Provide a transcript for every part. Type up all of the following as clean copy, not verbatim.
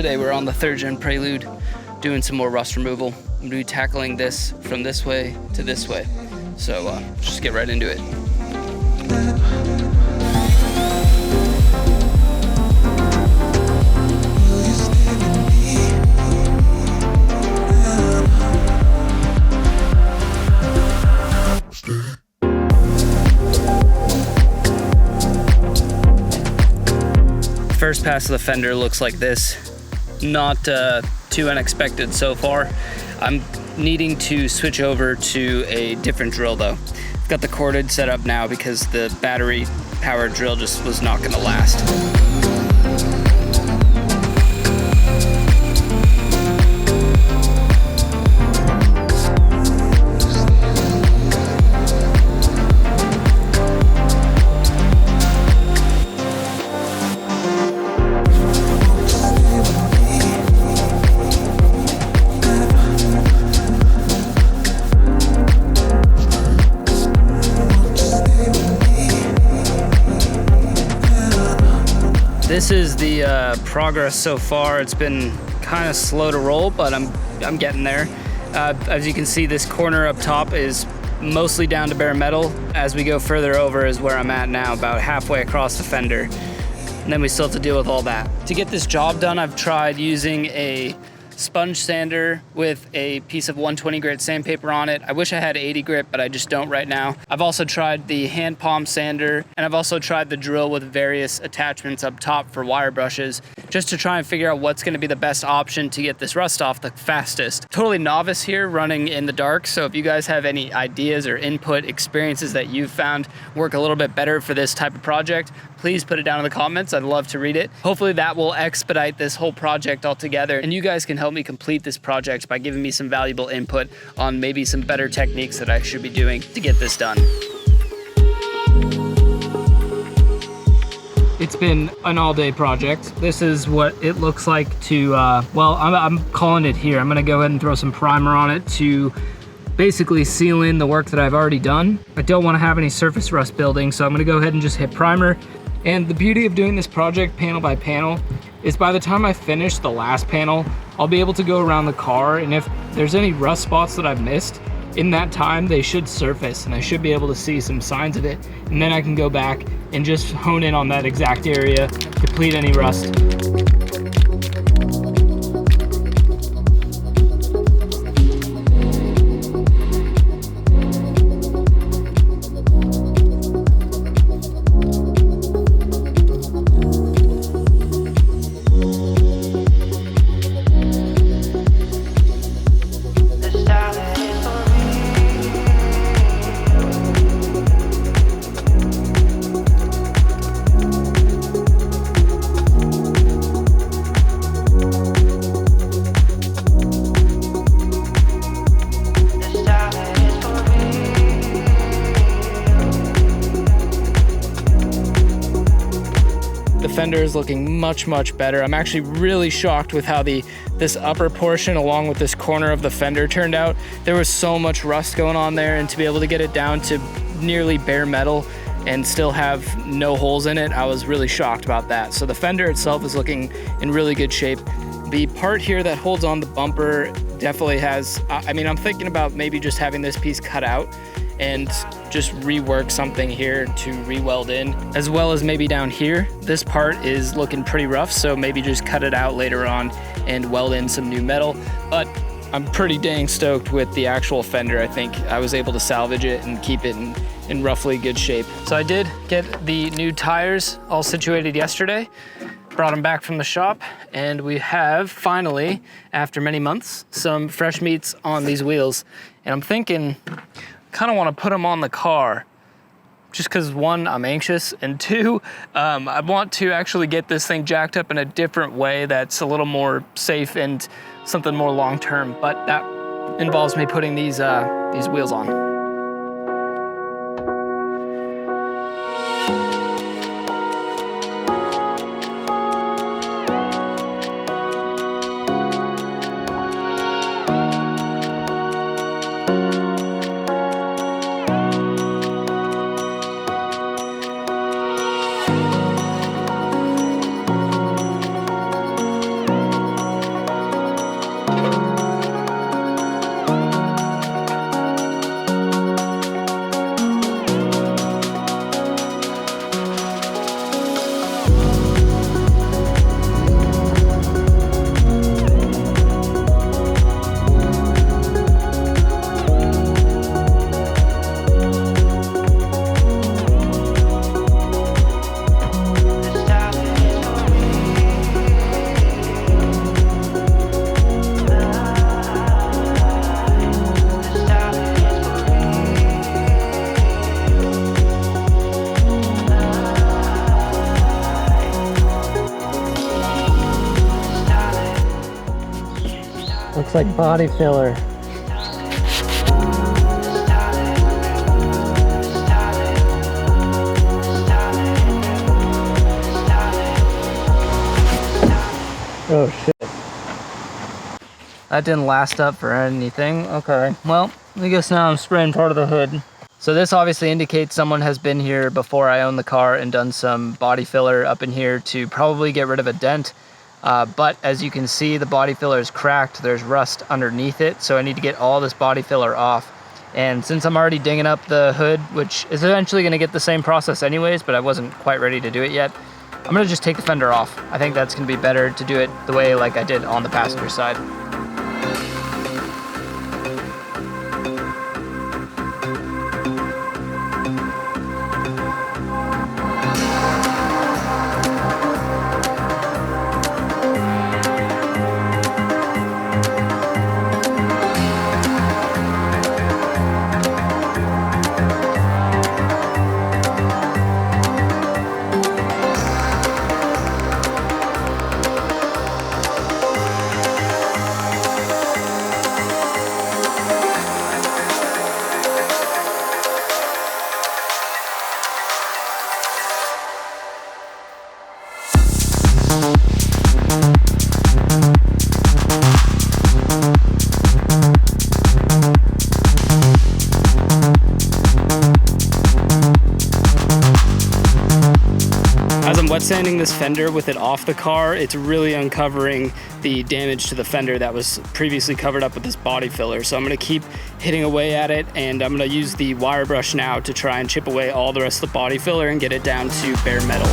today we're on the 3rd gen Prelude doing some more rust removal. I'm gonna be tackling this from this way to this way. So just get right into it. First pass of the fender looks like this. Not too unexpected so far. I'm needing to switch over to a different drill though. I've got the corded set up now because the battery powered drill just was not gonna last. This is the progress so far. It's been kind of slow to roll, but I'm getting there. As you can see, this corner up top is mostly down to bare metal. As we go further over is where I'm at now, about halfway across the fender. And then we still have to deal with all that. To get this job done, I've tried using a sponge sander with a piece of 120 grit sandpaper on it. I wish I had 80 grit, but I just don't right now. I've also tried the hand palm sander, and I've also tried the drill with various attachments up top for wire brushes, just to try and figure out what's gonna be the best option to get this rust off the fastest. Totally novice here, running in the dark, so if you guys have any ideas or input experiences that you've found work a little bit better for this type of project, please put it down in the comments. I'd love to read it. Hopefully that will expedite this whole project altogether, and you guys can help me complete this project by giving me some valuable input on maybe some better techniques that I should be doing to get this done. It's been an all-day project. This is what it looks like to, well, I'm calling it here. I'm gonna go ahead and throw some primer on it to basically seal in the work that I've already done. I don't wanna have any surface rust building, so I'm gonna go ahead and just hit primer. And the beauty of doing this project panel by panel is by the time I finish the last panel, I'll be able to go around the car, and if there's any rust spots that I've missed, in that time they should surface and I should be able to see some signs of it. And then I can go back and just hone in on that exact area, deplete any rust. Fender is looking much better. I'm actually really shocked with how this upper portion along with this corner of the fender turned out. There was so much rust going on there, and to be able to get it down to nearly bare metal and still have no holes in it, I was really shocked about that. So the fender itself is looking in really good shape. The part here that holds on the bumper definitely has, I mean, I'm thinking about maybe just having this piece cut out and just rework something here to re-weld in, as well as maybe down here. This part is looking pretty rough, so maybe just cut it out later on and weld in some new metal. But I'm pretty dang stoked with the actual fender. I think I was able to salvage it and keep it in roughly good shape. So I did get the new tires all situated yesterday, brought them back from the shop, and we have finally, after many months, some fresh meats on these wheels. And I'm thinking, kind of want to put them on the car just because, one, I'm anxious, and two, I want to actually get this thing jacked up in a different way that's a little more safe and something more long-term, but that involves me putting these wheels on. Looks like body filler. Oh shit. That didn't last up for anything. Okay, well, I guess now I'm spraying part of the hood. So this obviously indicates someone has been here before I owned the car and done some body filler up in here to probably get rid of a dent. But as you can see, the body filler is cracked. There's rust underneath it, so I need to get all this body filler off. And since I'm already dinging up the hood, which is eventually gonna get the same process anyways, but I wasn't quite ready to do it yet, I'm gonna just take the fender off. I think that's gonna be better to do it the way like I did on the passenger side. Wet sanding this fender with it off the car, it's really uncovering the damage to the fender that was previously covered up with this body filler. So I'm gonna keep hitting away at it, and I'm gonna use the wire brush now to try and chip away all the rest of the body filler and get it down to bare metal.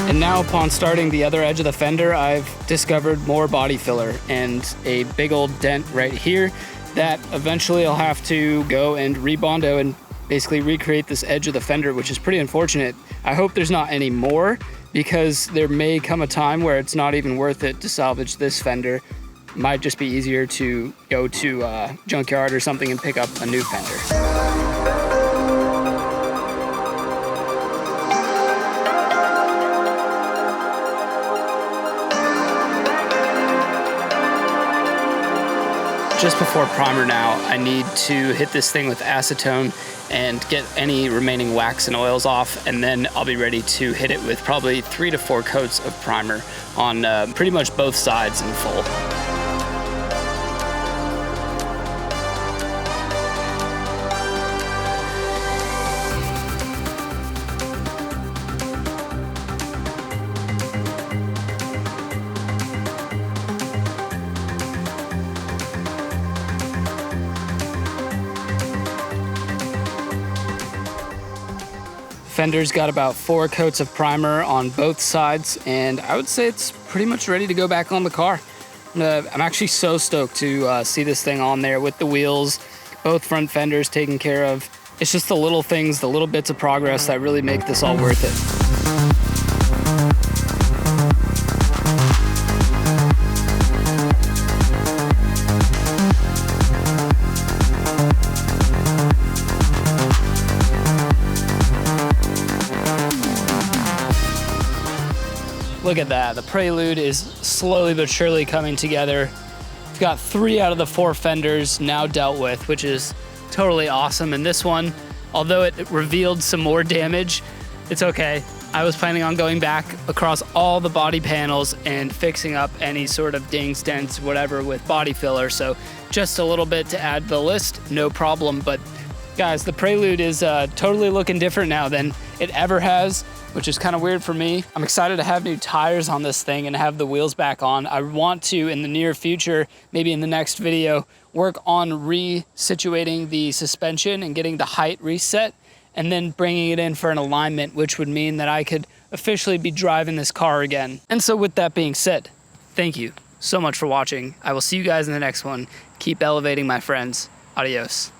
And now upon starting the other edge of the fender, I've discovered more body filler and a big old dent right here that eventually I'll have to go and rebondo and basically recreate this edge of the fender, which is pretty unfortunate. I hope there's not any more, because there may come a time where it's not even worth it to salvage this fender. Might just be easier to go to a junkyard or something and pick up a new fender. Just before primer now, I need to hit this thing with acetone and get any remaining wax and oils off, and then I'll be ready to hit it with probably 3 to 4 coats of primer on pretty much both sides in full. Fender's got about 4 coats of primer on both sides, and I would say it's pretty much ready to go back on the car. I'm actually so stoked to see this thing on there with the wheels, both front fenders taken care of. It's just the little things, the little bits of progress that really make this all worth it. Look at that, the Prelude is slowly but surely coming together. We've got 3 out of the 4 fenders now dealt with, which is totally awesome. And this one, although it revealed some more damage, it's okay. I was planning on going back across all the body panels and fixing up any sort of dings, dents, whatever with body filler. So just a little bit to add to the list, no problem. But Guys, the Prelude is totally looking different now than it ever has, which is kind of weird for me. I'm excited to have new tires on this thing and have the wheels back on. I want to, in the near future, maybe in the next video, work on re-situating the suspension and getting the height reset, and then bringing it in for an alignment, which would mean that I could officially be driving this car again. And so with that being said, thank you so much for watching. I will see you guys in the next one. Keep elevating, my friends. Adios.